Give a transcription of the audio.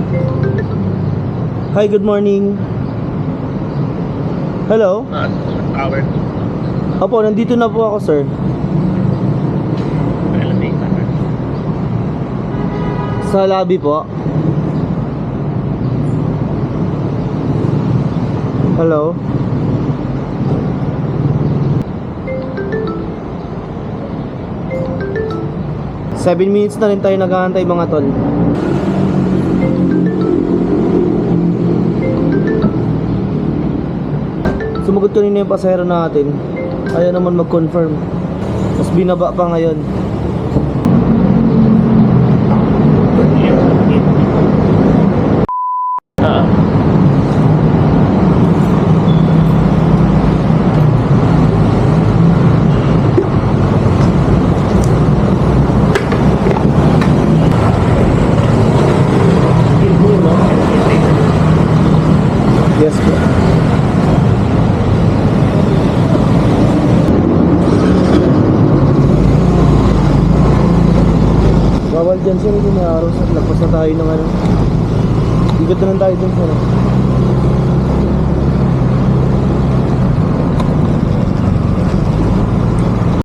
Hi, good morning. Hello? Tower. Opo, nandito na po ako, sir. Sa lobby po. Hello? Seven minutes na rin tayo naghahantay, mga tol. Sumagot kanina yung pasahero natin. Ayaw naman mag-confirm. Mas binaba pa ngayon. Yes po. Bawal dyan sir, hindi may araw sir. Lagpas na tayo ng ano. Ikot na lang tayo dun sir.